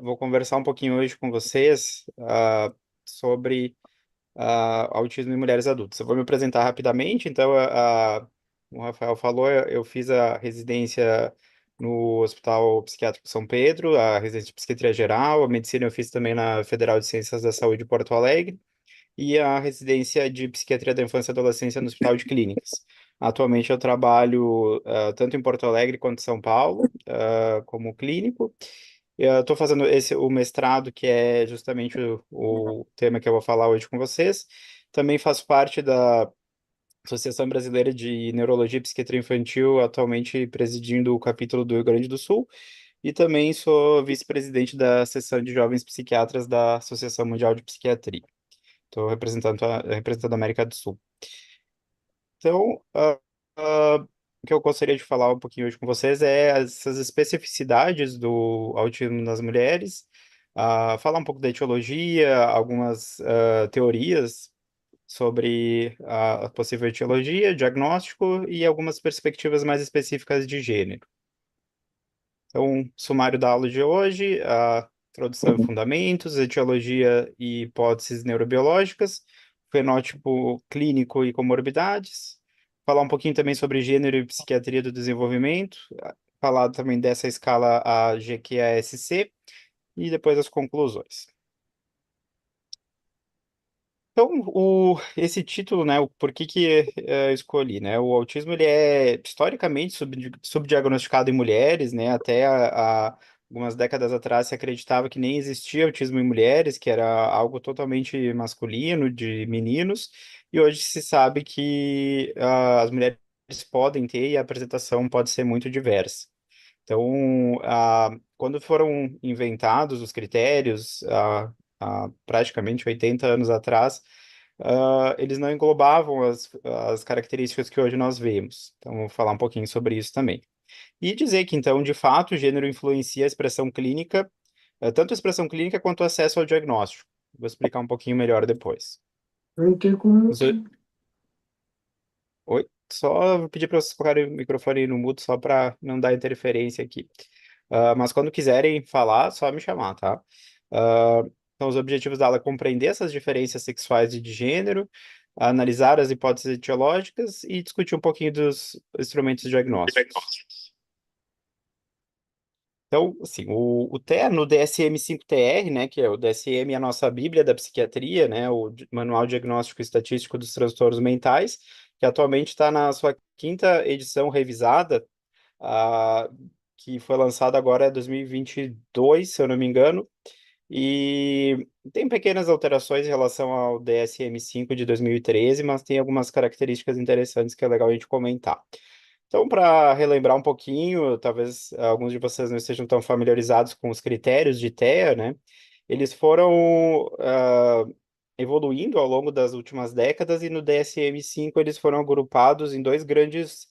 Vou conversar um pouquinho hoje com vocês sobre autismo em mulheres adultas. Eu vou me apresentar rapidamente. Então, como o Rafael falou, eu fiz a residência no Hospital Psiquiátrico São Pedro, a residência de psiquiatria geral, a medicina eu fiz também na Federal de Ciências da Saúde de Porto Alegre e a residência de psiquiatria da infância e adolescência no Hospital de Clínicas. Atualmente eu trabalho tanto em Porto Alegre quanto em São Paulo, como clínico. Eu estou fazendo o mestrado, que é justamente o tema que eu vou falar hoje com vocês. Também faço parte da Associação Brasileira de Neurologia e Psiquiatria Infantil, atualmente presidindo o capítulo do Rio Grande do Sul. E também sou vice-presidente da seção de jovens psiquiatras da Associação Mundial de Psiquiatria. Estou representando a América do Sul. Então, o que eu gostaria de falar um pouquinho hoje com vocês é essas especificidades do autismo nas mulheres, falar um pouco da etiologia, algumas teorias sobre a possível etiologia, diagnóstico e algumas perspectivas mais específicas de gênero. Então, sumário da aula de hoje, a introdução e fundamentos, etiologia e hipóteses neurobiológicas, fenótipo clínico e comorbidades, falar um pouquinho também sobre gênero e psiquiatria do desenvolvimento, falar também dessa escala a GQASC e depois as conclusões. Então, esse título, né, o por que que eu escolhi, né? O autismo ele é historicamente subdiagnosticado em mulheres, né? Até algumas décadas atrás se acreditava que nem existia autismo em mulheres, que era algo totalmente masculino, de meninos, e hoje se sabe que as mulheres podem ter e a apresentação pode ser muito diversa. Então, quando foram inventados os critérios, há praticamente 80 anos atrás, eles não englobavam as características que hoje nós vemos. Então, vou falar um pouquinho sobre isso também. E dizer que, então, de fato, o gênero influencia a expressão clínica, tanto a expressão clínica quanto o acesso ao diagnóstico. Vou explicar um pouquinho melhor depois. Não tem como. Os o- Oi? Só vou pedir para vocês colocarem o microfone no mudo, só para não dar interferência aqui. Mas quando quiserem falar, só me chamar, tá? Então, os objetivos dela é compreender essas diferenças sexuais e de gênero, analisar as hipóteses etiológicas e discutir um pouquinho dos instrumentos diagnósticos. Então, assim, o TR, no DSM-5-TR, né, que é o DSM, é a nossa Bíblia da Psiquiatria, né, o Manual Diagnóstico e Estatístico dos Transtornos Mentais, que atualmente está na sua quinta edição revisada, ah, que foi lançada agora em 2022, se eu não me engano, e tem pequenas alterações em relação ao DSM-5 de 2013, mas tem algumas características interessantes que é legal a gente comentar. Então, para relembrar um pouquinho, talvez alguns de vocês não estejam tão familiarizados com os critérios de TEA, né? Eles foram evoluindo ao longo das últimas décadas e no DSM-5 eles foram agrupados em dois grandes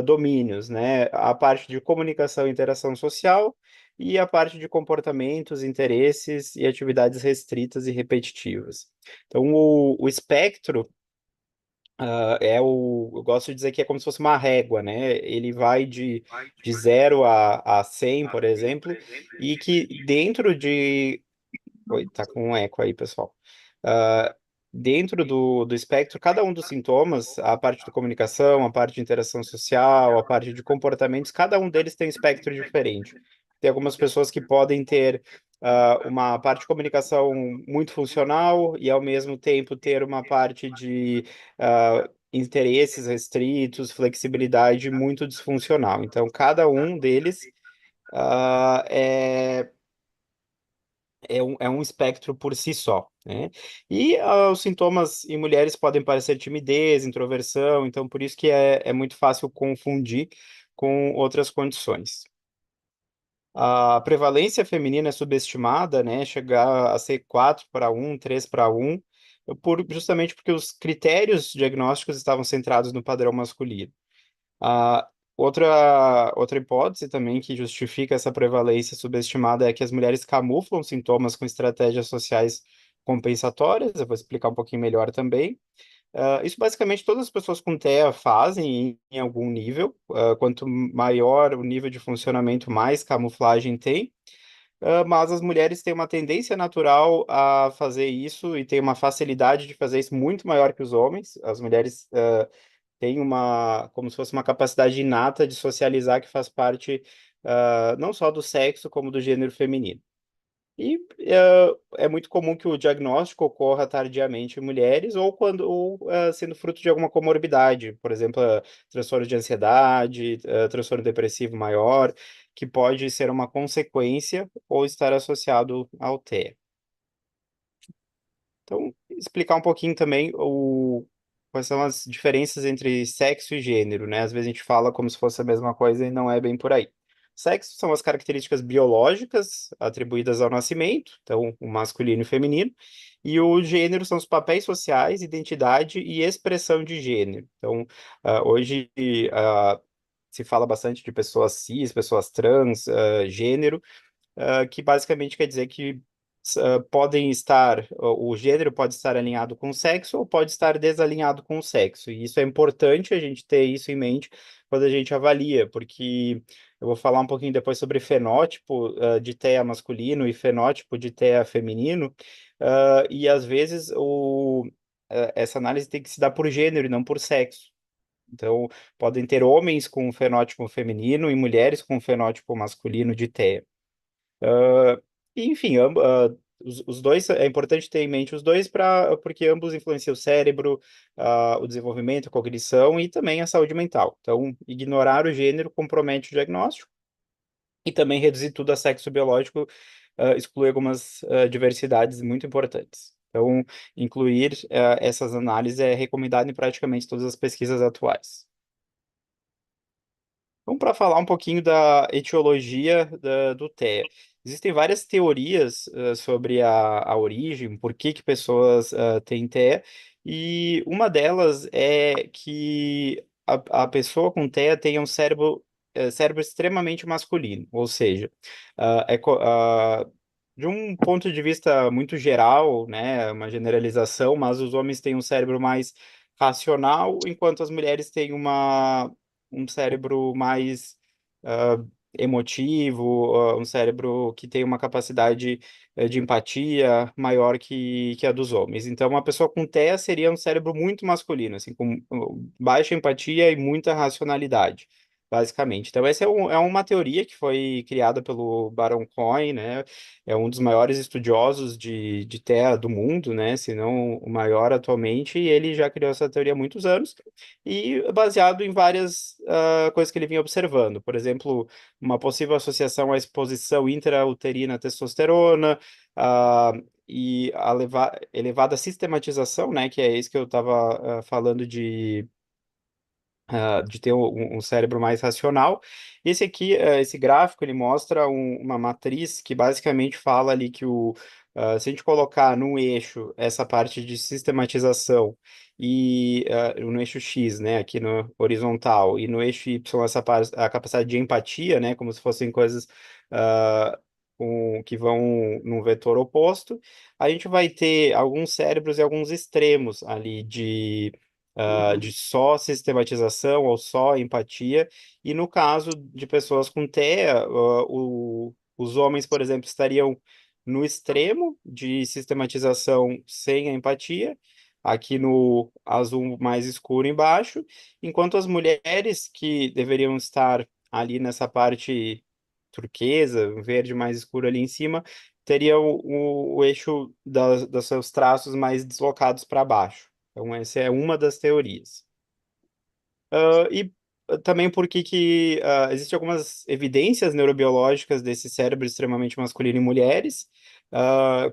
domínios, né? A parte de comunicação e interação social e a parte de comportamentos, interesses e atividades restritas e repetitivas. Então, o espectro eu gosto de dizer que é como se fosse uma régua, né? Ele vai de 0 a 100, por exemplo, e que dentro de... Oi, tá com um eco aí, pessoal. Ah, Dentro do espectro, cada um dos sintomas, a parte de comunicação, a parte de interação social, a parte de comportamentos, cada um deles tem um espectro diferente. Tem algumas pessoas que podem ter uma parte de comunicação muito funcional e, ao mesmo tempo, ter uma parte de interesses restritos, flexibilidade muito disfuncional. Então, cada um deles ah, é é um espectro por si só, né? E os sintomas em mulheres podem parecer timidez, introversão, então por isso que é muito fácil confundir com outras condições. A prevalência feminina é subestimada, né? Chegar a ser 4 para 1, 3 para 1, justamente porque os critérios diagnósticos estavam centrados no padrão masculino. A outra hipótese também que justifica essa prevalência subestimada é que as mulheres camuflam sintomas com estratégias sociais compensatórias. Eu vou explicar um pouquinho melhor também. Isso basicamente todas as pessoas com TEA fazem em algum nível. Quanto maior o nível de funcionamento, mais camuflagem tem. mas as mulheres têm uma tendência natural a fazer isso e têm uma facilidade de fazer isso muito maior que os homens. As mulheres têm uma, como se fosse uma capacidade inata de socializar que faz parte não só do sexo, como do gênero feminino. E é muito comum que o diagnóstico ocorra tardiamente em mulheres ou quando sendo fruto de alguma comorbidade, por exemplo, transtorno de ansiedade, transtorno depressivo maior, que pode ser uma consequência ou estar associado ao TEA. Então, explicar um pouquinho também quais são as diferenças entre sexo e gênero, né? Às vezes a gente fala como se fosse a mesma coisa e não é bem por aí. Sexo são as características biológicas atribuídas ao nascimento, então o masculino e o feminino, e o gênero são os papéis sociais, identidade e expressão de gênero. Então, hoje se fala bastante de pessoas cis, pessoas trans, gênero, que basicamente quer dizer que podem estar, o gênero pode estar alinhado com o sexo ou pode estar desalinhado com o sexo. E isso é importante a gente ter isso em mente quando a gente avalia, porque eu vou falar um pouquinho depois sobre fenótipo de TEA masculino e fenótipo de TEA feminino, e às vezes essa análise tem que se dar por gênero e não por sexo. Então, podem ter homens com fenótipo feminino e mulheres com fenótipo masculino de TEA. Enfim, os dois, é importante ter em mente os dois porque ambos influenciam o cérebro, o desenvolvimento, a cognição e também a saúde mental. Então, ignorar o gênero compromete o diagnóstico e também reduzir tudo a sexo biológico, exclui algumas diversidades muito importantes. Então, incluir essas análises é recomendado em praticamente todas as pesquisas atuais. Vamos para falar um pouquinho da etiologia do TEA. Existem várias teorias sobre a origem, por que que pessoas têm TEA, e uma delas é que a pessoa com TEA tem um cérebro extremamente masculino, ou seja, de um ponto de vista muito geral, né, uma generalização, mas os homens têm um cérebro mais racional, enquanto as mulheres têm um cérebro mais emotivo, um cérebro que tem uma capacidade de empatia maior que a dos homens. Então, uma pessoa com TEA seria um cérebro muito masculino, assim, com baixa empatia e muita racionalidade. Basicamente. Então, essa é uma teoria que foi criada pelo Baron Cohen, né? É um dos maiores estudiosos de TEA do mundo, né? Se não o maior atualmente, e ele já criou essa teoria há muitos anos e baseado em várias coisas que ele vinha observando. Por exemplo, uma possível associação à exposição intrauterina à testosterona, e a elevada sistematização, né, que é isso que eu estava falando de ter um cérebro mais racional. Esse aqui, esse gráfico, ele mostra uma matriz que basicamente fala ali que se a gente colocar no eixo essa parte de sistematização e no eixo X, né, aqui no horizontal, e no eixo Y essa parte, a capacidade de empatia, né, como se fossem coisas ah, que vão num vetor oposto, a gente vai ter alguns cérebros e alguns extremos ali de só sistematização ou só empatia. E no caso de pessoas com TEA, os homens, por exemplo, estariam no extremo de sistematização sem a empatia, aqui no azul mais escuro embaixo, enquanto as mulheres que deveriam estar ali nessa parte turquesa, verde mais escuro ali em cima, teriam o eixo dos seus traços mais deslocados para baixo. Então, essa é uma das teorias. E também porque que existem algumas evidências neurobiológicas desse cérebro extremamente masculino em mulheres,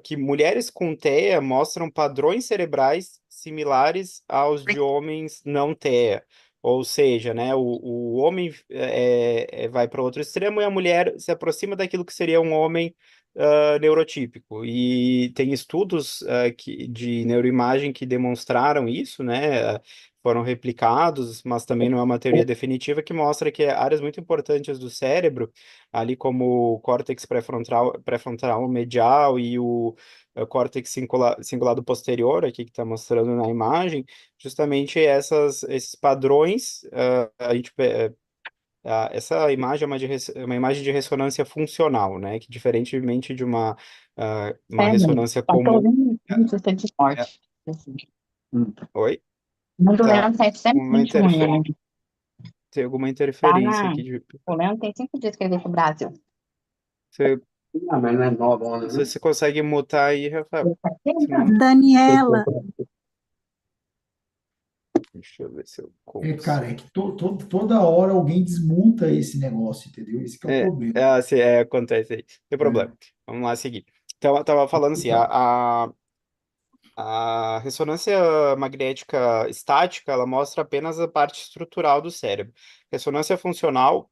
que mulheres com TEA mostram padrões cerebrais similares aos de homens não TEA. Ou seja, né, o homem vai para outro extremo e a mulher se aproxima daquilo que seria um homem neurotípico. E tem estudos de neuroimagem que demonstraram isso, né? Foram replicados, mas também não é uma teoria definitiva que mostra que áreas muito importantes do cérebro, ali como o córtex pré-frontal medial e o córtex cingulado posterior, aqui que está mostrando na imagem, justamente esses padrões, a gente Essa imagem é uma imagem de ressonância funcional, né? Que diferentemente de uma Sério, ressonância eu tô comum. ouvindo ah, notícia de é- morte. Assim. Hum. Oi? Mas o Tá. Leandro tá Uma extremamente ruim, né? Tem alguma Tá interferência na... aqui O Leandro tem 5 dias que ele veio pro Brasil. você, Ah, mas não é 9 horas, não sei né? se você consegue mutar aí, Rafael. Ele tá Se não, tentando. Daniela, deixa eu ver se eu é, cara, consigo. é que toda hora alguém desmonta esse negócio, entendeu? Esse que é o problema. Acontece aí. Não tem problema. É. Vamos lá seguir. Então, eu tava falando assim, Então, a ressonância magnética estática, ela mostra apenas a parte estrutural do cérebro. Ressonância funcional,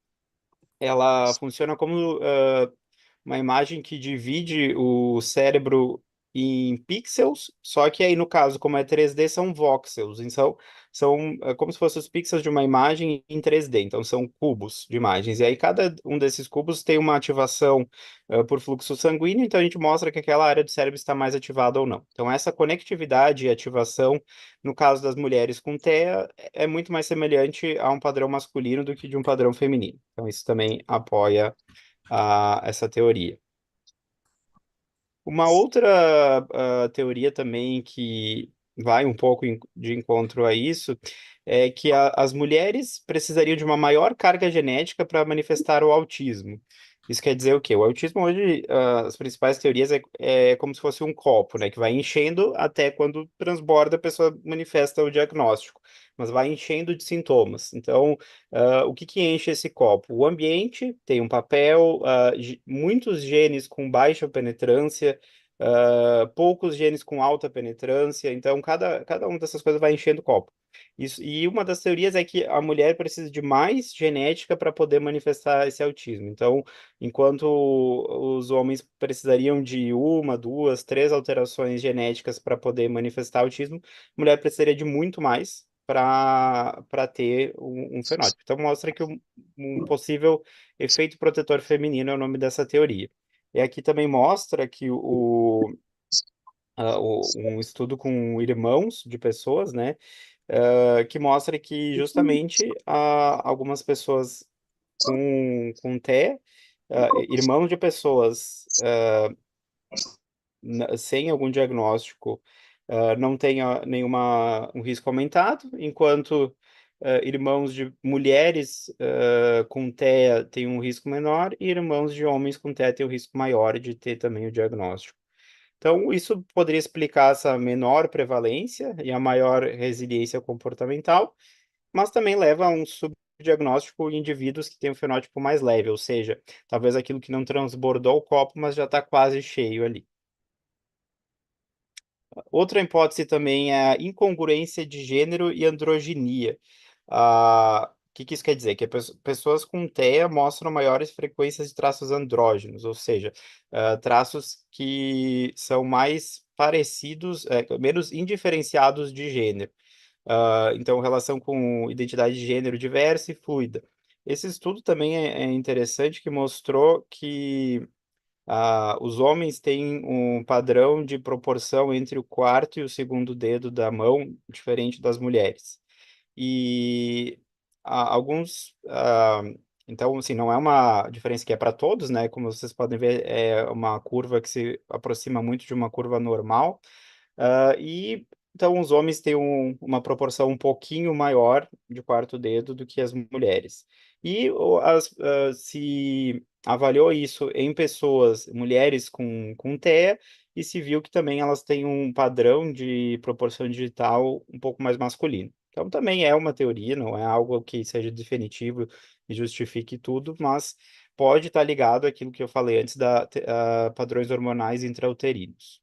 ela funciona como uma imagem que divide o cérebro em pixels, só que aí no caso, como é 3D, são voxels, então são como se fossem os pixels de uma imagem em 3D, então são cubos de imagens, e aí cada um desses cubos tem uma ativação por fluxo sanguíneo, então a gente mostra que aquela área do cérebro está mais ativada ou não. Então essa conectividade e ativação, no caso das mulheres com TEA, é muito mais semelhante a um padrão masculino do que de um padrão feminino. Então isso também apoia essa teoria. Uma outra teoria também que vai um pouco de encontro a isso é que as mulheres precisariam de uma maior carga genética para manifestar o autismo. Isso quer dizer o quê? O autismo hoje, as principais teorias é como se fosse um copo, né, que vai enchendo até quando transborda a pessoa manifesta o diagnóstico, mas vai enchendo de sintomas. Então, o que que enche esse copo? O ambiente tem um papel, muitos genes com baixa penetrância, poucos genes com alta penetrância, então cada uma dessas coisas vai enchendo o copo. Isso, e uma das teorias é que a mulher precisa de mais genética para poder manifestar esse autismo. Então, enquanto os homens precisariam de uma, duas, três alterações genéticas para poder manifestar autismo, a mulher precisaria de muito mais para ter um fenótipo. Então, mostra que um possível efeito protetor feminino é o nome dessa teoria. E aqui também mostra que um estudo com irmãos de pessoas, né, que mostra que justamente algumas pessoas com TEA, irmãos de pessoas sem algum diagnóstico, não tem nenhuma um risco aumentado, enquanto irmãos de mulheres com TEA têm um risco menor e irmãos de homens com TEA têm um risco maior de ter também o diagnóstico. Então, isso poderia explicar essa menor prevalência e a maior resiliência comportamental, mas também leva a um subdiagnóstico em indivíduos que têm um fenótipo mais leve, ou seja, talvez aquilo que não transbordou o copo, mas já está quase cheio ali. Outra hipótese também é a incongruência de gênero e androginia. O que que isso quer dizer? Que pessoas com TEA mostram maiores frequências de traços andrógenos, ou seja, traços que são mais parecidos, menos indiferenciados de gênero. Então, relação com identidade de gênero diversa e fluida. Esse estudo também é interessante, que mostrou que os homens têm um padrão de proporção entre o quarto e o segundo dedo da mão diferente das mulheres. E então, assim, não é uma diferença que é para todos, né? Como vocês podem ver, é uma curva que se aproxima muito de uma curva normal. E então os homens têm uma proporção um pouquinho maior de quarto dedo do que as mulheres. E se avaliou isso em pessoas, mulheres com TEA, e se viu que também elas têm um padrão de proporção digital um pouco mais masculino. Então também é uma teoria, não é algo que seja definitivo e justifique tudo, mas pode estar ligado àquilo que eu falei antes padrões hormonais intrauterinos.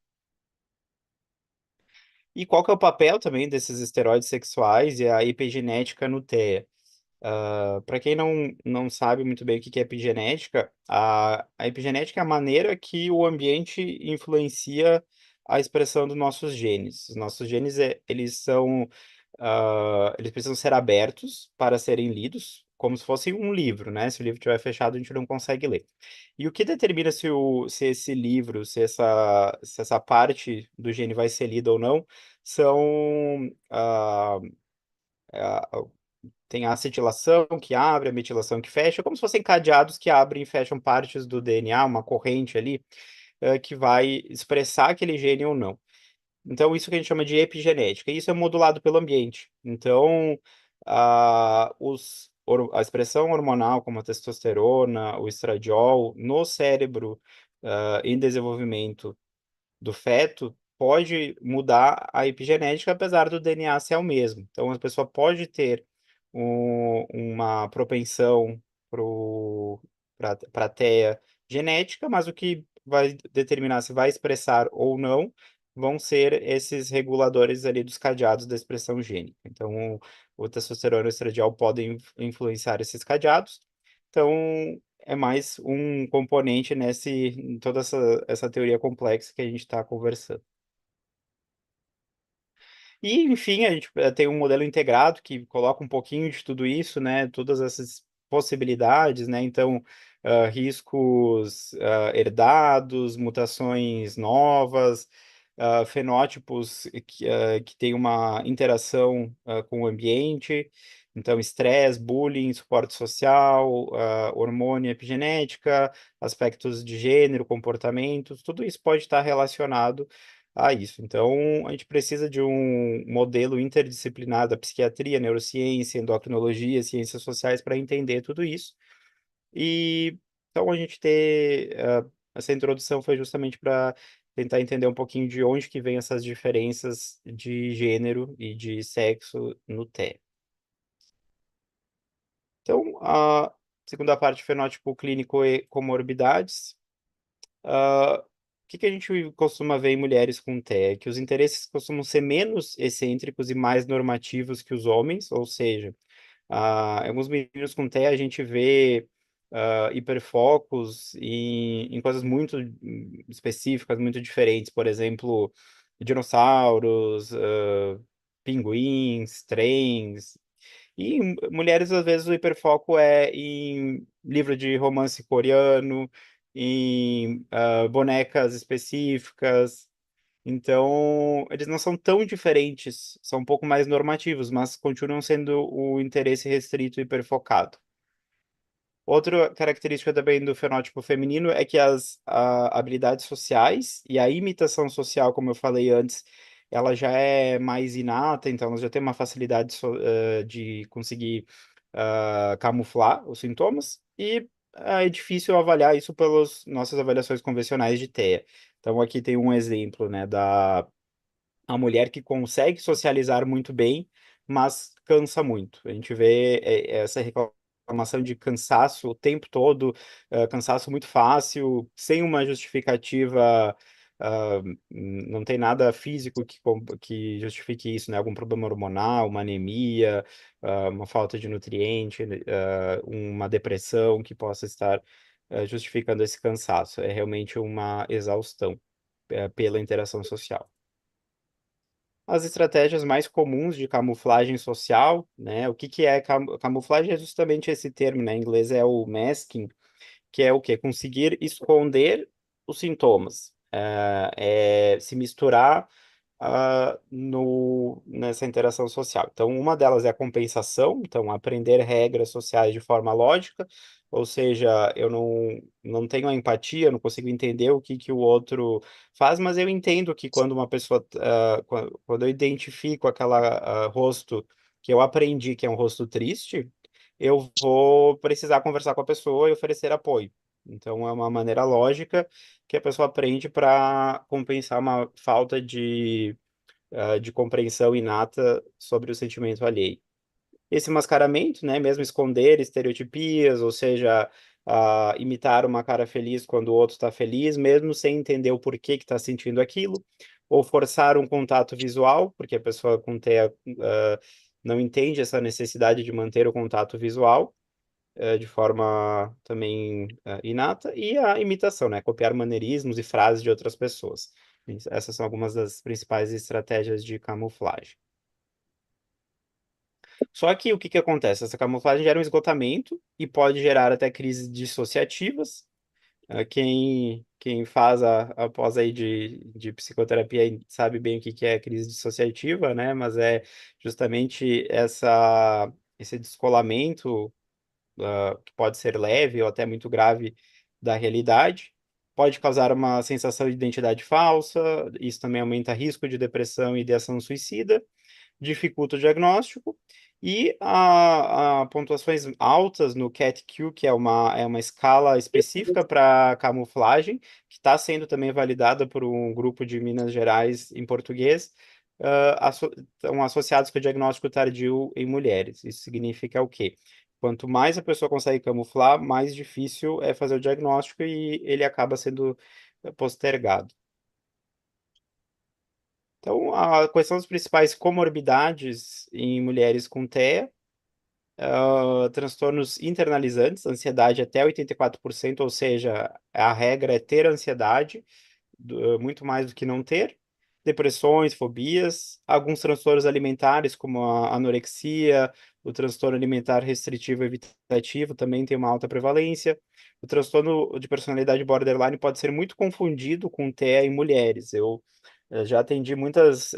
E qual que é o papel também desses esteroides sexuais e a epigenética no TEA? Para quem não sabe muito bem o que que é epigenética, a epigenética é a maneira que o ambiente influencia a expressão dos nossos genes. Os nossos genes, eles precisam ser abertos para serem lidos, como se fosse um livro, né? Se o livro estiver fechado, a gente não consegue ler. E o que determina se esse livro, se essa parte do gene vai ser lida ou não, são tem a acetilação que abre, a metilação que fecha, como se fossem cadeados que abrem e fecham partes do DNA, uma corrente ali, que vai expressar aquele gene ou não. Então, isso que a gente chama de epigenética. E isso é modulado pelo ambiente. Então, a expressão hormonal, como a testosterona, o estradiol, no cérebro, em desenvolvimento do feto, pode mudar a epigenética, apesar do DNA ser o mesmo. Então, a pessoa pode ter uma propensão para a TEA genética, mas o que vai determinar se vai expressar ou não vão ser esses reguladores ali dos cadeados da expressão gênica. Então, o testosterona e o estradiol podem influenciar esses cadeados. Então, é mais um componente em toda essa teoria complexa que a gente está conversando. E, enfim, a gente tem um modelo integrado que coloca um pouquinho de tudo isso, né? Todas essas possibilidades, né? Então, riscos herdados, mutações novas, fenótipos que têm uma interação com o ambiente. Então, estresse, bullying, suporte social, hormônio, epigenética, aspectos de gênero, comportamentos, tudo isso pode estar relacionado a isso. Então, a gente precisa de um modelo interdisciplinar da psiquiatria, neurociência, endocrinologia, ciências sociais para entender tudo isso. E então a gente ter essa introdução foi justamente para tentar entender um pouquinho de onde que vem essas diferenças de gênero e de sexo no TEA. Então, a segunda parte, fenótipo clínico e comorbidades. O que que a gente costuma ver em mulheres com TEA? É que os interesses costumam ser menos excêntricos e mais normativos que os homens, ou seja, alguns meninos com TEA a gente vê hiperfocos em coisas muito específicas, muito diferentes, por exemplo, dinossauros, pinguins, trens, e em mulheres, às vezes, o hiperfoco é em livro de romance coreano, em bonecas específicas. Então, eles não são tão diferentes, são um pouco mais normativos, mas continuam sendo o interesse restrito e hiperfocado. Outra característica também do fenótipo feminino é que as habilidades sociais e a imitação social, como eu falei antes, ela já é mais inata, então ela já tem uma facilidade de conseguir camuflar os sintomas e é difícil avaliar isso pelas nossas avaliações convencionais de TEA. Então aqui tem um exemplo, né, da a mulher que consegue socializar muito bem, mas cansa muito. A gente vê essa reclamação de cansaço o tempo todo, cansaço muito fácil, sem uma justificativa, não tem nada físico que justifique isso, né? Algum problema hormonal, uma anemia, uma falta de nutriente, uma depressão que possa estar justificando esse cansaço. É realmente uma exaustão, pela interação social. As estratégias mais comuns de camuflagem social, né? O que que é camuflagem? É justamente esse termo, né? Em inglês é o masking, que é o quê? Conseguir esconder os sintomas, se misturar nessa interação social. Então, uma delas é a compensação, então, aprender regras sociais de forma lógica, ou seja, eu não tenho a empatia, não consigo entender o que o outro faz, mas eu entendo que quando uma pessoa, quando eu identifico aquela rosto que eu aprendi que é um rosto triste, eu vou precisar conversar com a pessoa e oferecer apoio. Então, é uma maneira lógica que a pessoa aprende para compensar uma falta de compreensão inata sobre o sentimento alheio. Esse mascaramento, né, mesmo esconder estereotipias, ou seja, imitar uma cara feliz quando o outro está feliz, mesmo sem entender o porquê que está sentindo aquilo, ou forçar um contato visual, porque a pessoa com TEA não entende essa necessidade de manter o contato visual, de forma também inata, e a imitação, né? Copiar maneirismos e frases de outras pessoas. Essas são algumas das principais estratégias de camuflagem. Só que o que que acontece? Essa camuflagem gera um esgotamento e pode gerar até crises dissociativas. Quem faz a pós aí de psicoterapia sabe bem o que que é crise dissociativa, né? Mas é justamente esse descolamento, que pode ser leve ou até muito grave da realidade. Pode causar uma sensação de identidade falsa, isso também aumenta risco de depressão e ideação suicida, dificulta o diagnóstico, e a pontuações altas no CAT-Q, que é uma escala específica para camuflagem, que está sendo também validada por um grupo de Minas Gerais em português, estão associados com o diagnóstico tardio em mulheres. Isso significa o quê? Quanto mais a pessoa consegue camuflar, mais difícil é fazer o diagnóstico e ele acaba sendo postergado. Então, quais são as principais comorbidades em mulheres com TEA? Transtornos internalizantes, ansiedade até 84%, ou seja, a regra é ter ansiedade, muito mais do que não ter. Depressões, fobias, alguns transtornos alimentares, como a anorexia, o transtorno alimentar restritivo evitativo também tem uma alta prevalência. O transtorno de personalidade borderline pode ser muito confundido com TEA em mulheres. Eu já atendi muitas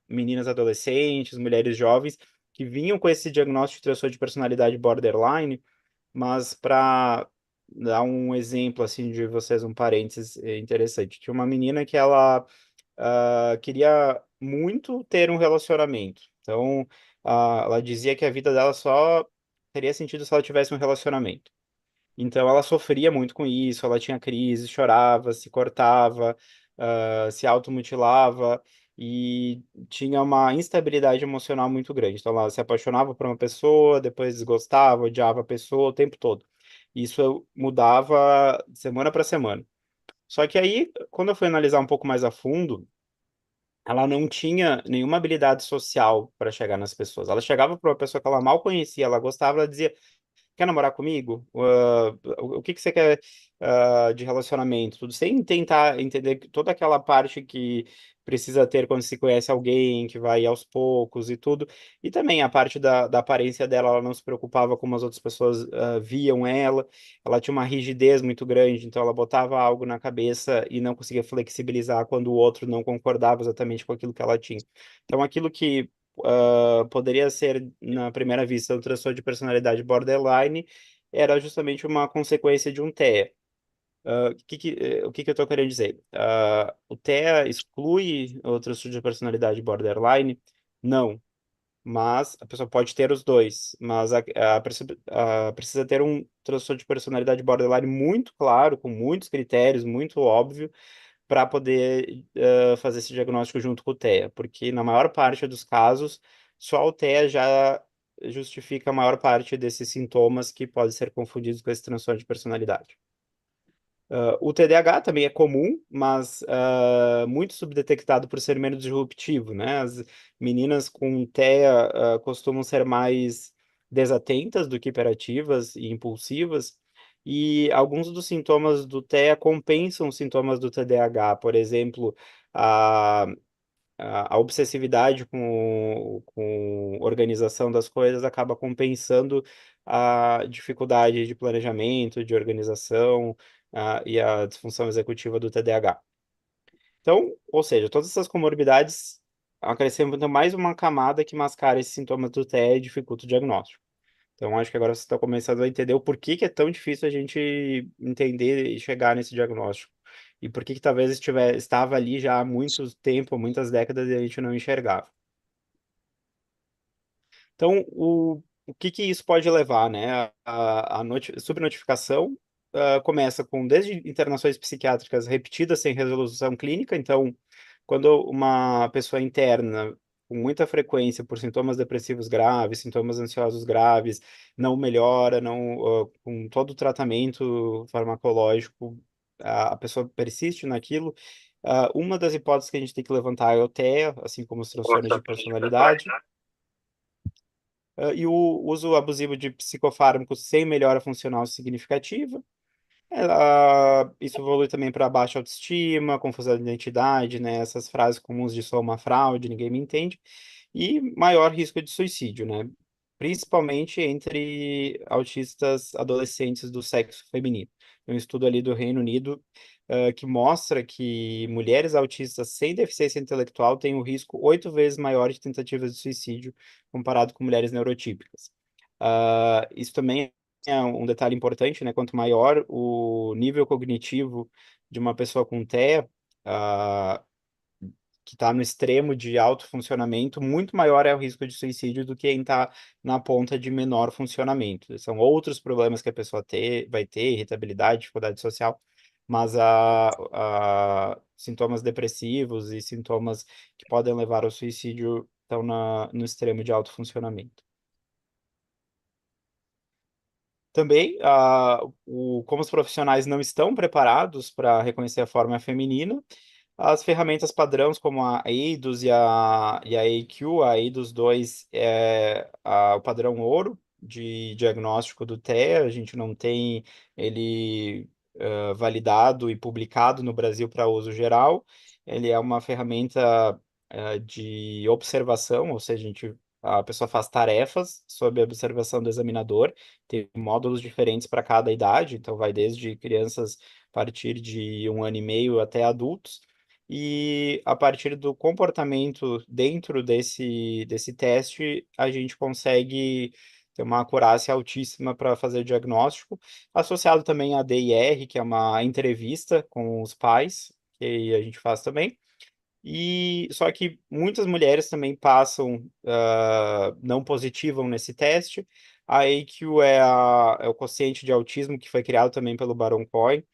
meninas adolescentes, mulheres jovens, que vinham com esse diagnóstico de transtorno de personalidade borderline, mas para dar um exemplo assim de vocês, um parênteses interessante. Tinha uma menina que ela queria muito ter um relacionamento. Então, ela dizia que a vida dela só teria sentido se ela tivesse um relacionamento. Então, ela sofria muito com isso, ela tinha crise, chorava, se cortava, se automutilava e tinha uma instabilidade emocional muito grande. Então, ela se apaixonava por uma pessoa, depois desgostava, odiava a pessoa o tempo todo. Isso mudava semana para semana. Só que aí, quando eu fui analisar um pouco mais a fundo, ela não tinha nenhuma habilidade social para chegar nas pessoas. Ela chegava para uma pessoa que ela mal conhecia, ela gostava, ela dizia: quer namorar comigo? O que que você quer, de relacionamento? Tudo sem tentar entender toda aquela parte que precisa ter quando se conhece alguém, que vai aos poucos e tudo. E também a parte da aparência dela, ela não se preocupava como as outras pessoas, viam ela. Ela tinha uma rigidez muito grande, então ela botava algo na cabeça e não conseguia flexibilizar quando o outro não concordava exatamente com aquilo que ela tinha. Então, aquilo que poderia ser, na primeira vista, um transtorno de personalidade borderline, era justamente uma consequência de um TEA. O que que eu estou querendo dizer? O TEA exclui o transtorno de personalidade borderline? Não, mas a pessoa pode ter os dois, mas precisa ter um transtorno de personalidade borderline muito claro, com muitos critérios, muito óbvio, para poder fazer esse diagnóstico junto com o TEA, porque na maior parte dos casos, só o TEA já justifica a maior parte desses sintomas que podem ser confundidos com esse transtorno de personalidade. O TDAH também é comum, mas muito subdetectado por ser menos disruptivo, né? As meninas com TEA costumam ser mais desatentas do que hiperativas e impulsivas, e alguns dos sintomas do TEA compensam os sintomas do TDAH, por exemplo, a, a obsessividade com organização das coisas acaba compensando a dificuldade de planejamento, de organização, e a disfunção executiva do TDAH. Então, ou seja, todas essas comorbidades acrescentam mais uma camada que mascara esses sintomas do TE e dificulta o diagnóstico. Então, acho que agora você está começando a entender o porquê que é tão difícil a gente entender e chegar nesse diagnóstico. E por que que talvez estava ali já há muito tempo, muitas décadas, e a gente não enxergava. Então, o que que isso pode levar, né? Subnotificação começa com desde internações psiquiátricas repetidas sem resolução clínica. Então, quando uma pessoa interna com muita frequência por sintomas depressivos graves, sintomas ansiosos graves, não melhora, não, com todo o tratamento farmacológico, a pessoa persiste naquilo. Uma das hipóteses que a gente tem que levantar é o TEA, assim como os transtornos de personalidade. E o uso abusivo de psicofármacos sem melhora funcional significativa. Isso evolui também para baixa autoestima, confusão de identidade, né? Essas frases comuns de sou uma fraude, ninguém me entende. E maior risco de suicídio, né? Principalmente entre autistas adolescentes do sexo feminino. Um estudo ali do Reino Unido que mostra que mulheres autistas sem deficiência intelectual têm um risco 8 vezes maior de tentativas de suicídio comparado com mulheres neurotípicas. Isso também é um detalhe importante, né? Quanto maior o nível cognitivo de uma pessoa com TEA, que está no extremo de alto funcionamento, muito maior é o risco de suicídio do que quem está na ponta de menor funcionamento. São outros problemas que a pessoa vai ter, irritabilidade, dificuldade social, mas sintomas depressivos e sintomas que podem levar ao suicídio estão no extremo de alto funcionamento. Também, como os profissionais não estão preparados para reconhecer a forma feminina, as ferramentas padrões como a EIDOS e a EIQ, a EIDOS 2 é o padrão ouro de diagnóstico do TEA, a gente não tem ele validado e publicado no Brasil para uso geral, ele é uma ferramenta de observação, ou seja, a pessoa faz tarefas sob a observação do examinador, tem módulos diferentes para cada idade, então vai desde crianças a partir de 1 ano e meio até adultos, e a partir do comportamento dentro desse teste, a gente consegue ter uma acurácia altíssima para fazer o diagnóstico, associado também à DIR, que é uma entrevista com os pais, que a gente faz também. E só que muitas mulheres também passam, não positivam nesse teste. A AQ é o quociente de autismo que foi criado também pelo Baron Cohen.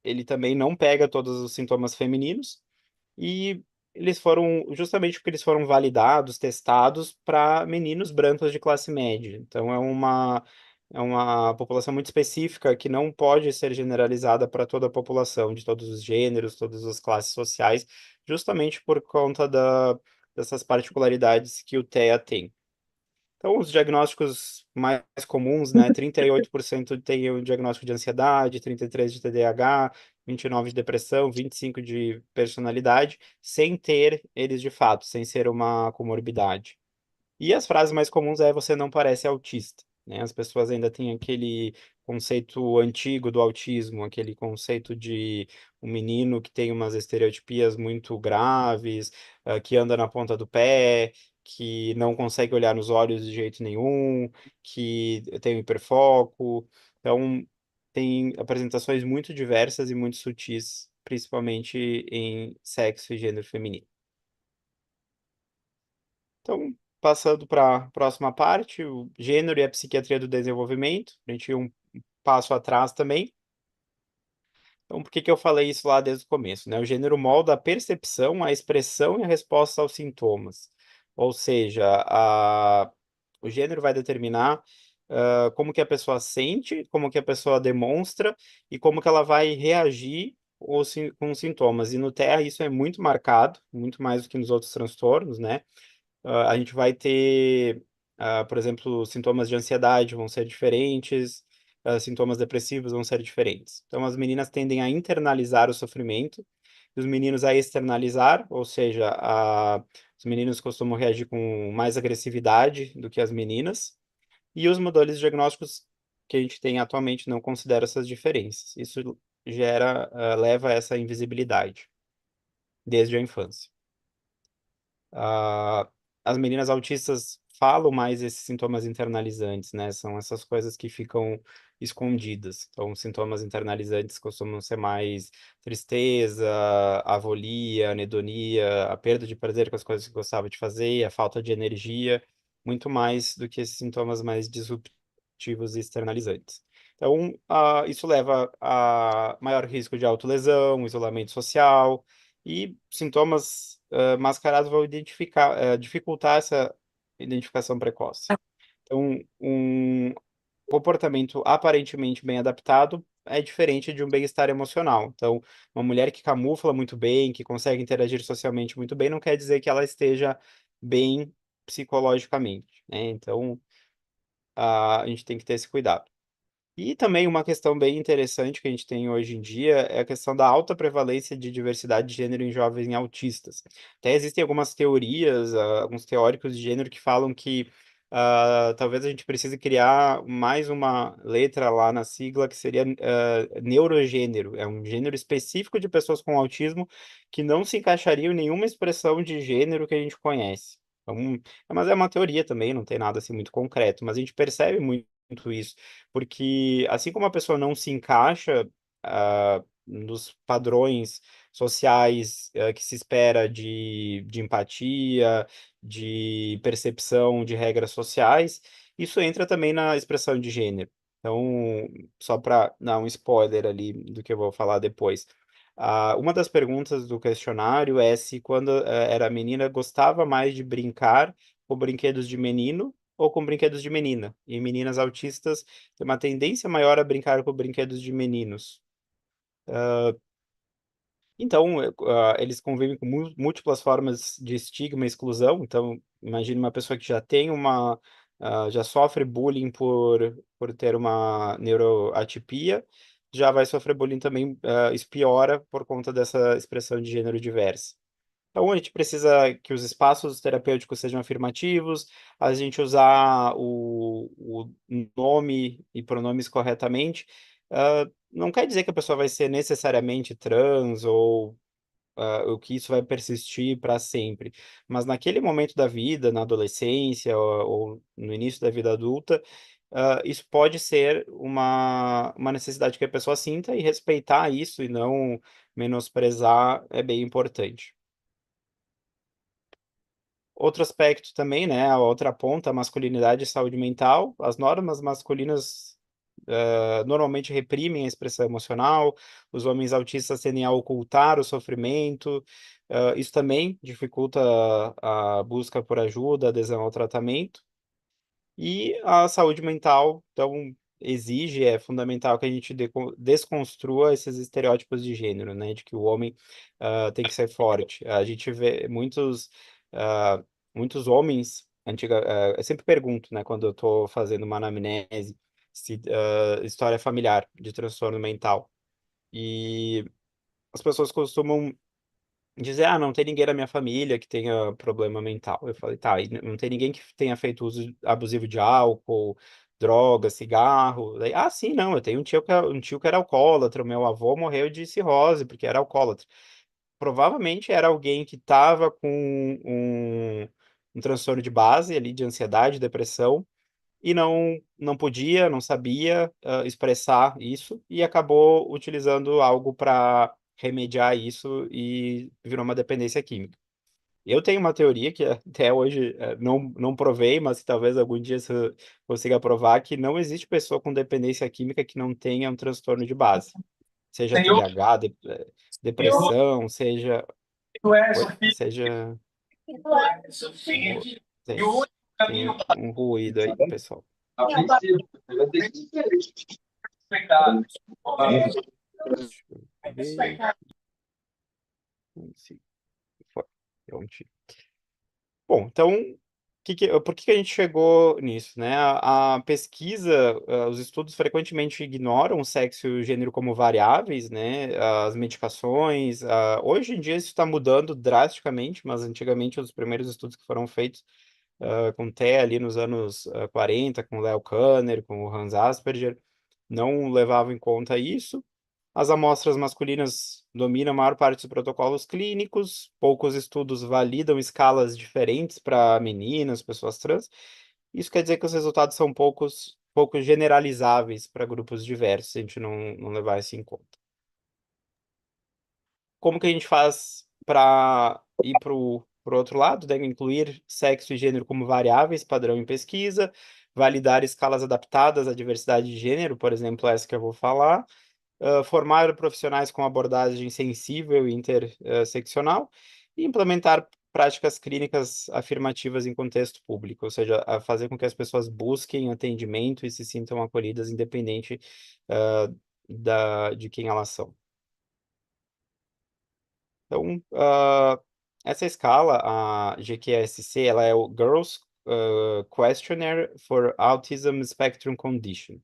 Ele também não pega todos os sintomas femininos e eles foram, justamente porque eles foram validados, testados para meninos brancos de classe média. Então é uma população muito específica que não pode ser generalizada para toda a população, de todos os gêneros, todas as classes sociais, justamente por conta dessas particularidades que o TEA tem. Então, os diagnósticos mais comuns, né? 38% tem o diagnóstico de ansiedade, 33% de TDAH, 29% de depressão, 25% de personalidade, sem ter eles de fato, sem ser uma comorbidade. E as frases mais comuns é você não parece autista, né? As pessoas ainda têm aquele conceito antigo do autismo, aquele conceito de um menino que tem umas estereotipias muito graves, que anda na ponta do pé, que não consegue olhar nos olhos de jeito nenhum, que tem hiperfoco. Então, tem apresentações muito diversas e muito sutis, principalmente em sexo e gênero feminino. Então, passando para a próxima parte, o gênero e a psiquiatria do desenvolvimento, a gente ir um passo atrás também. Então, por que que eu falei isso lá desde o começo, né? O gênero molda a percepção, a expressão e a resposta aos sintomas. Ou seja, o gênero vai determinar como que a pessoa sente, como que a pessoa demonstra e como que ela vai reagir com os sintomas. E no TEA isso é muito marcado, muito mais do que nos outros transtornos, né? A gente vai ter, por exemplo, sintomas de ansiedade vão ser diferentes, sintomas depressivos vão ser diferentes. Então, as meninas tendem a internalizar o sofrimento, e os meninos a externalizar, ou seja, os meninos costumam reagir com mais agressividade do que as meninas, e os modelos diagnósticos que a gente tem atualmente não consideram essas diferenças. Isso leva a essa invisibilidade desde a infância. Ah, as meninas autistas falam mais esses sintomas internalizantes, né? São essas coisas que ficam escondidas. Então, sintomas internalizantes costumam ser mais tristeza, avolia, anedonia, a perda de prazer com as coisas que gostava de fazer, a falta de energia, muito mais do que esses sintomas mais disruptivos e externalizantes. Então, isso leva a maior risco de autolesão, isolamento social, e sintomas mascarados vão dificultar essa identificação precoce. Então, um comportamento aparentemente bem adaptado é diferente de um bem-estar emocional. Então, uma mulher que camufla muito bem, que consegue interagir socialmente muito bem, não quer dizer que ela esteja bem psicologicamente, né? Então, a gente tem que ter esse cuidado. E também uma questão bem interessante que a gente tem hoje em dia é a questão da alta prevalência de diversidade de gênero em jovens autistas. Até existem algumas teorias, alguns teóricos de gênero que falam que talvez a gente precise criar mais uma letra lá na sigla que seria neurogênero. É um gênero específico de pessoas com autismo que não se encaixaria em nenhuma expressão de gênero que a gente conhece. Então, mas é uma teoria também, não tem nada assim muito concreto, mas a gente percebe muito isso, porque assim como a pessoa não se encaixa nos padrões sociais que se espera de empatia, de percepção de regras sociais, isso entra também na expressão de gênero. Então, só para dar um spoiler ali do que eu vou falar depois. Uma das perguntas do questionário é se quando era menina gostava mais de brincar com brinquedos de menino ou com brinquedos de menina. E meninas autistas têm uma tendência maior a brincar com brinquedos de meninos. Então, eles convivem com múltiplas formas de estigma e exclusão. Então, imagine uma pessoa que já tem já sofre bullying por ter uma neuroatipia, já vai sofrer bullying também, isso piora por conta dessa expressão de gênero diversa. Então, a gente precisa que os espaços terapêuticos sejam afirmativos, a gente usar o nome e pronomes corretamente. Não quer dizer que a pessoa vai ser necessariamente trans ou o que isso vai persistir para sempre, mas naquele momento da vida, na adolescência ou no início da vida adulta, isso pode ser uma necessidade que a pessoa sinta e respeitar isso e não menosprezar é bem importante. Outro aspecto também, né, a outra ponta, a masculinidade e saúde mental. As normas masculinas normalmente reprimem a expressão emocional, os homens autistas tendem a ocultar o sofrimento, isso também dificulta a busca por ajuda, a adesão ao tratamento. E a saúde mental, então, é fundamental que a gente desconstrua esses estereótipos de gênero, né? De que o homem tem que ser forte. A gente vê ah, muitos homens, eu sempre pergunto, né, quando eu estou fazendo uma anamnese, se, história familiar de transtorno mental. E as pessoas costumam dizer, não tem ninguém na minha família que tenha problema mental. Eu falei, tá, e não tem ninguém que tenha feito uso abusivo de álcool, droga, cigarro. Daí, sim, não, eu tenho um tio que era alcoólatra, o meu avô morreu de cirrose porque era alcoólatra. Provavelmente era alguém que estava com um transtorno de base ali, de ansiedade, depressão, e não podia, não sabia expressar isso e acabou utilizando algo para remediar isso e virou uma dependência química. Eu tenho uma teoria que até hoje não provei, mas que talvez algum dia você consiga provar que não existe pessoa com dependência química que não tenha um transtorno de base, seja Senhor, TDAH, Senhor, depressão, seja, tu és o oi, filho, seja, tu és o filho, tem, e o único tem caminho para um ruído aí, pessoal. a princípio, respeitar. Deixa eu ver. Sim, foi. Pronto. Bom, então, por que que a gente chegou nisso, né? A pesquisa, os estudos frequentemente ignoram o sexo e o gênero como variáveis, né? As medicações, hoje em dia isso está mudando drasticamente, mas antigamente os primeiros estudos que foram feitos com TE ali nos anos 40, com Leo Kanner, com o Hans Asperger, não levavam em conta isso. As amostras masculinas dominam a maior parte dos protocolos clínicos, poucos estudos validam escalas diferentes para meninas, pessoas trans. Isso quer dizer que os resultados são pouco generalizáveis para grupos diversos, se a gente não levar isso em conta. Como que a gente faz para ir para o outro lado, né? Incluir sexo e gênero como variáveis padrão em pesquisa, validar escalas adaptadas à diversidade de gênero, por exemplo, essa que eu vou falar, formar profissionais com abordagem sensível e interseccional e implementar práticas clínicas afirmativas em contexto público, ou seja, a fazer com que as pessoas busquem atendimento e se sintam acolhidas independente de quem elas são. Então, essa escala, a GQSC, ela é o Girls Questionnaire for Autism Spectrum Condition.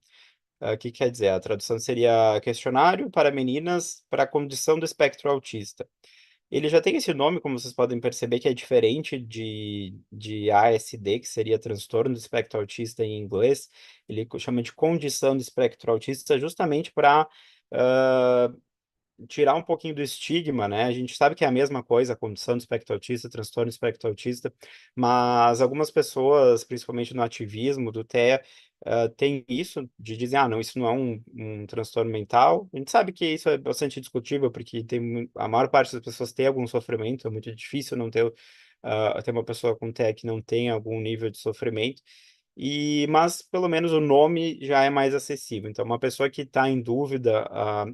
O que quer dizer? A tradução seria questionário para meninas para a condição do espectro autista. Ele já tem esse nome, como vocês podem perceber, que é diferente de ASD, que seria transtorno do espectro autista em inglês. Ele chama de condição do espectro autista justamente para tirar um pouquinho do estigma, né? A gente sabe que é a mesma coisa, a condição do espectro autista, transtorno do espectro autista, mas algumas pessoas, principalmente no ativismo do TEA, tem isso de dizer, não, isso não é um transtorno mental. A gente sabe que isso é bastante discutível, porque a maior parte das pessoas tem algum sofrimento, é muito difícil não ter, ter uma pessoa com TEA que não tem algum nível de sofrimento. Mas pelo menos o nome já é mais acessível. Então, uma pessoa que está em dúvida,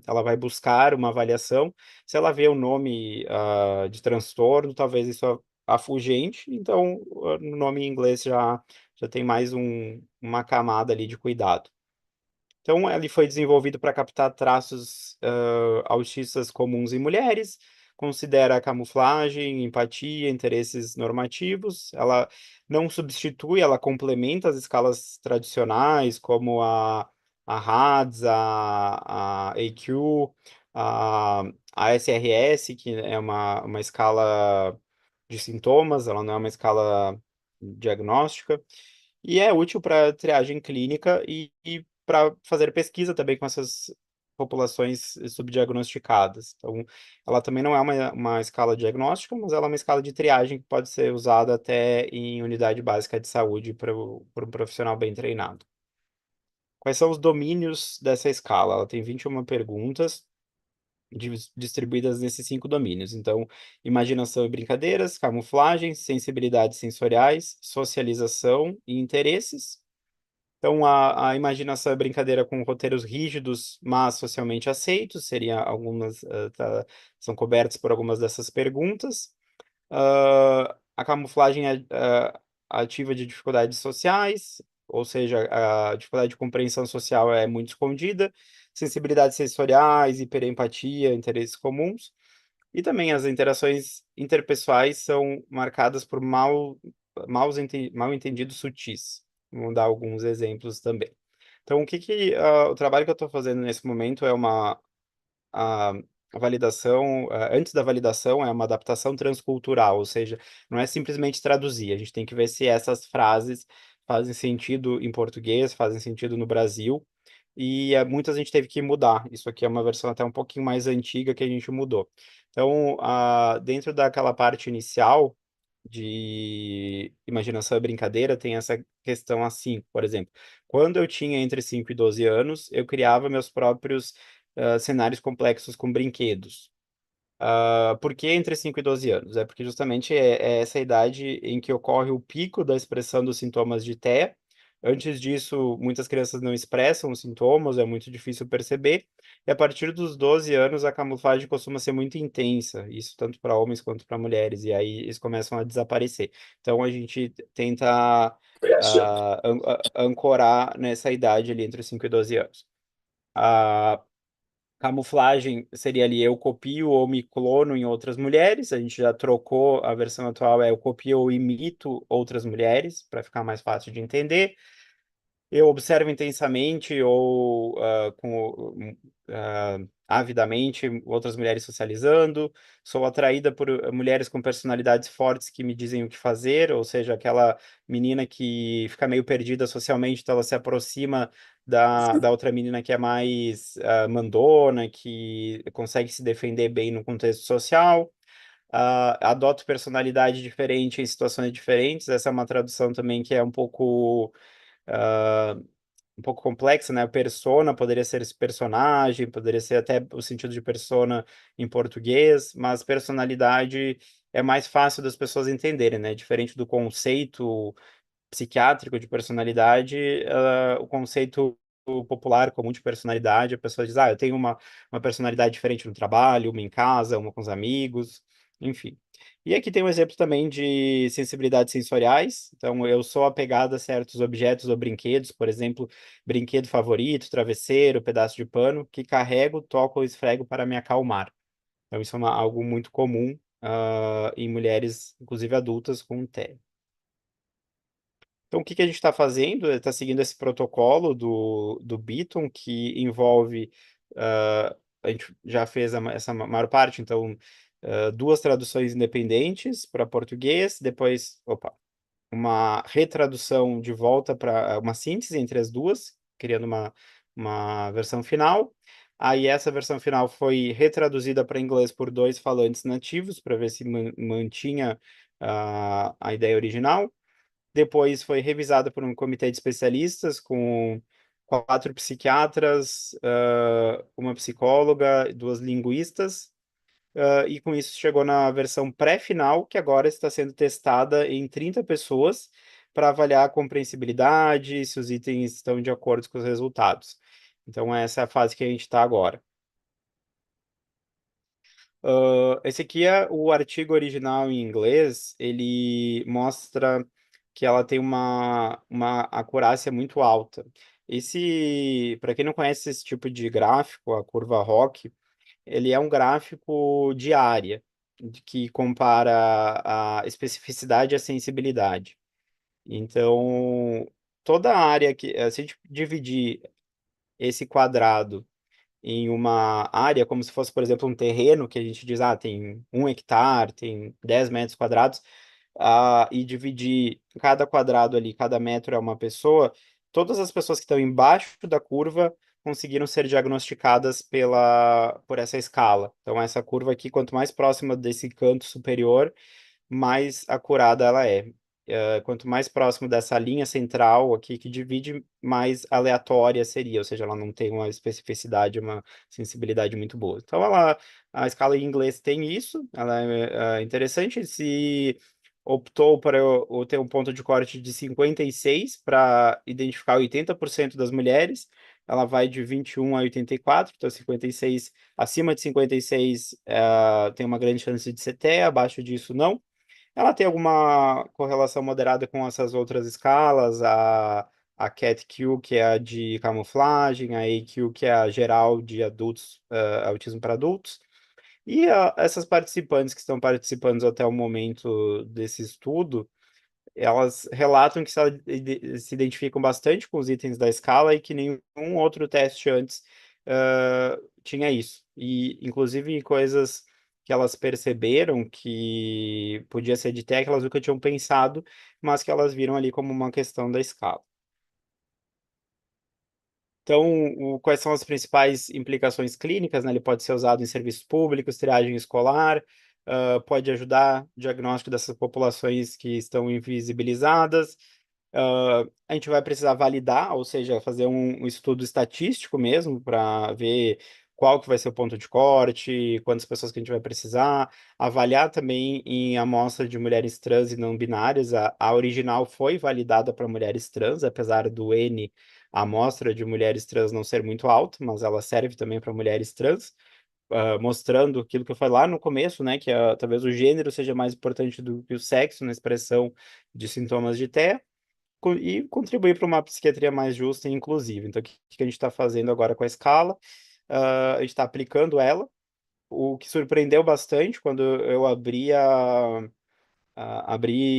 ela vai buscar uma avaliação. Se ela vê o nome, de transtorno, talvez isso afugente. Então, no nome em inglês já tem mais uma camada ali de cuidado. Então, ele foi desenvolvido para captar traços autistas comuns em mulheres, considera a camuflagem, empatia, interesses normativos. Ela não substitui, ela complementa as escalas tradicionais, como a RADS, a AQ, a, a SRS, que é uma escala de sintomas, ela não é uma escala diagnóstica. E é útil para triagem clínica e para fazer pesquisa também com essas populações subdiagnosticadas. Então, ela também não é uma escala diagnóstica, mas ela é uma escala de triagem que pode ser usada até em unidade básica de saúde por um profissional bem treinado. Quais são os domínios dessa escala? Ela tem 21 perguntas distribuídas nesses 5 domínios. Então, imaginação e brincadeiras, camuflagem, sensibilidades sensoriais, socialização e interesses. Então, a imaginação é brincadeira com roteiros rígidos, mas socialmente aceitos, seria algumas, são cobertos por algumas dessas perguntas. A camuflagem é ativa de dificuldades sociais, ou seja, a dificuldade de compreensão social é muito escondida. Sensibilidades sensoriais, hiperempatia, interesses comuns. E também as interações interpessoais são marcadas por mal entendidos sutis. Vamos dar alguns exemplos também. Então, o trabalho que eu estou fazendo nesse momento é a, a validação, antes da validação, é uma adaptação transcultural, ou seja, não é simplesmente traduzir, a gente tem que ver se essas frases fazem sentido em português, fazem sentido no Brasil, e muitas a gente teve que mudar. Isso aqui é uma versão até um pouquinho mais antiga que a gente mudou. Então, dentro daquela parte inicial de imaginação e brincadeira, tem essa questão assim, por exemplo, quando eu tinha entre 5 e 12 anos, eu criava meus próprios cenários complexos com brinquedos. Por que entre 5 e 12 anos? É porque justamente é essa idade em que ocorre o pico da expressão dos sintomas de TEA. Antes disso, muitas crianças não expressam os sintomas, é muito difícil perceber. E a partir dos 12 anos, a camuflagem costuma ser muito intensa, isso tanto para homens quanto para mulheres, e aí eles começam a desaparecer. Então a gente tenta ancorar nessa idade ali entre os 5 e 12 anos. A camuflagem seria ali eu copio ou me clono em outras mulheres. A gente já trocou, a versão atual é eu copio ou imito outras mulheres, para ficar mais fácil de entender. Eu observo intensamente ou avidamente outras mulheres socializando. Sou atraída por mulheres com personalidades fortes que me dizem o que fazer, ou seja, aquela menina que fica meio perdida socialmente, então ela se aproxima da outra menina que é mais mandona, que consegue se defender bem no contexto social. Adoto personalidade diferente em situações diferentes. Essa é uma tradução também que é um pouco complexa, né? Persona poderia ser esse personagem, poderia ser até o sentido de persona em português, mas personalidade é mais fácil das pessoas entenderem, né? Diferente do conceito psiquiátrico de personalidade, o conceito popular comum de personalidade, a pessoa diz, eu tenho uma personalidade diferente no trabalho, uma em casa, uma com os amigos, enfim. E aqui tem um exemplo também de sensibilidades sensoriais. Então, eu sou apegado a certos objetos ou brinquedos, por exemplo, brinquedo favorito, travesseiro, pedaço de pano, que carrego, toco ou esfrego para me acalmar. Então, isso é algo muito comum em mulheres, inclusive adultas, com TEA. Então, o que a gente está fazendo? Está seguindo esse protocolo do Beaton, que envolve. A gente já fez essa maior parte, então, duas traduções independentes para português, depois, uma retradução de volta para uma síntese entre as duas, criando uma versão final. Aí essa versão final foi retraduzida para inglês por dois falantes nativos, para ver se mantinha a ideia original. Depois foi revisada por um comitê de especialistas com 4 psiquiatras, uma psicóloga, 2 linguistas, e com isso chegou na versão pré-final, que agora está sendo testada em 30 pessoas para avaliar a compreensibilidade, se os itens estão de acordo com os resultados. Então, essa é a fase que a gente está agora. Esse aqui é o artigo original em inglês, ele mostra que ela tem uma acurácia muito alta. Para quem não conhece esse tipo de gráfico, a curva ROC, ele é um gráfico de área, que compara a especificidade e a sensibilidade. Então, toda a área que, se a gente dividir esse quadrado em uma área, como se fosse, por exemplo, um terreno, que a gente diz, tem 1 hectare, tem 10 metros quadrados, e dividir cada quadrado ali, cada metro é uma pessoa, todas as pessoas que estão embaixo da curva conseguiram ser diagnosticadas por essa escala. Então, essa curva aqui, quanto mais próxima desse canto superior, mais acurada ela é. Quanto mais próximo dessa linha central aqui que divide, mais aleatória seria, ou seja, ela não tem uma especificidade, uma sensibilidade muito boa. Então, a escala em inglês tem isso, ela é interessante. Se optou para eu ter um ponto de corte de 56 para identificar 80% das mulheres, ela vai de 21 a 84, então 56, acima de 56 tem uma grande chance de ser TEA, abaixo disso não. Ela tem alguma correlação moderada com essas outras escalas, a CAT-Q, que é a de camuflagem, a AQ, que é a geral de adultos, autismo para adultos. E essas participantes que estão participando até o momento desse estudo, elas relatam que se identificam bastante com os itens da escala e que nenhum outro teste antes tinha isso. E, inclusive, coisas que elas perceberam que podia ser de tech, elas nunca tinham pensado, mas que elas viram ali como uma questão da escala. Então, quais são as principais implicações clínicas, né? Ele pode ser usado em serviços públicos, triagem escolar, pode ajudar o diagnóstico dessas populações que estão invisibilizadas. A gente vai precisar validar, ou seja, fazer um estudo estatístico mesmo para ver qual que vai ser o ponto de corte, quantas pessoas que a gente vai precisar, avaliar também em amostra de mulheres trans e não binárias. A original foi validada para mulheres trans, apesar do N, a amostra de mulheres trans não ser muito alta, mas ela serve também para mulheres trans, mostrando aquilo que eu falei lá no começo, né, que talvez o gênero seja mais importante do que o sexo na expressão de sintomas de TEA, e contribuir para uma psiquiatria mais justa e inclusiva. Então, o que a gente está fazendo agora com a escala? A gente está aplicando ela. O que surpreendeu bastante quando eu abri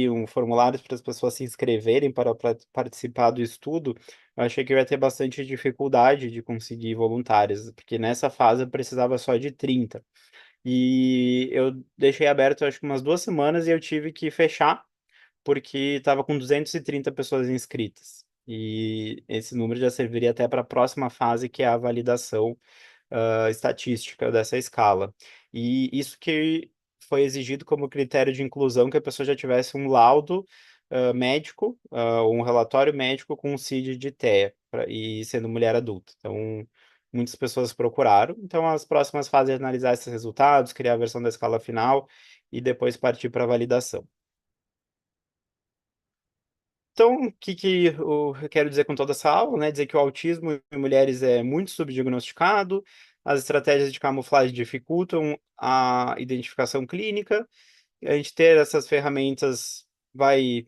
um formulário para as pessoas se inscreverem para participar do estudo, eu achei que eu ia ter bastante dificuldade de conseguir voluntários, porque nessa fase eu precisava só de 30. E eu deixei aberto, acho que umas 2 semanas, e eu tive que fechar, porque estava com 230 pessoas inscritas. E esse número já serviria até para a próxima fase, que é a validação estatística dessa escala. E isso que foi exigido como critério de inclusão, que a pessoa já tivesse um laudo médico, um relatório médico com um CID de TEA, e sendo mulher adulta. Então, muitas pessoas procuraram. Então, as próximas fases é analisar esses resultados, criar a versão da escala final e depois partir para a validação. Então, o que eu quero dizer com toda essa aula, né? Dizer que o autismo em mulheres é muito subdiagnosticado, as estratégias de camuflagem dificultam a identificação clínica, a gente ter essas ferramentas vai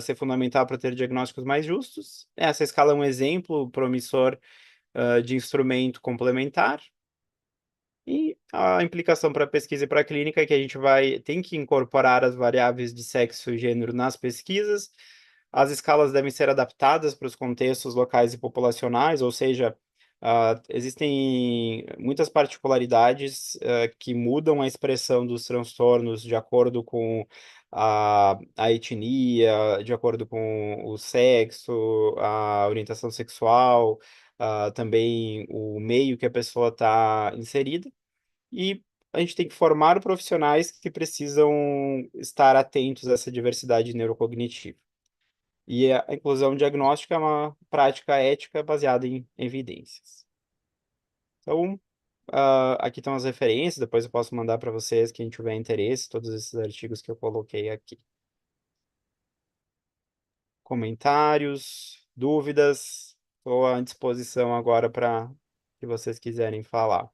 ser fundamental para ter diagnósticos mais justos. Essa escala é um exemplo promissor de instrumento complementar. E a implicação para a pesquisa e para a clínica é que a gente tem que incorporar as variáveis de sexo e gênero nas pesquisas. As escalas devem ser adaptadas para os contextos locais e populacionais, ou seja, Existem muitas particularidades que mudam a expressão dos transtornos de acordo com a etnia, de acordo com o sexo, a orientação sexual, também o meio que a pessoa está inserida. E a gente tem que formar profissionais que precisam estar atentos a essa diversidade neurocognitiva. E a inclusão diagnóstica é uma prática ética baseada em evidências. Então, aqui estão as referências, depois eu posso mandar para vocês, quem tiver interesse, todos esses artigos que eu coloquei aqui. Comentários, dúvidas, estou à disposição agora para que vocês quiserem falar.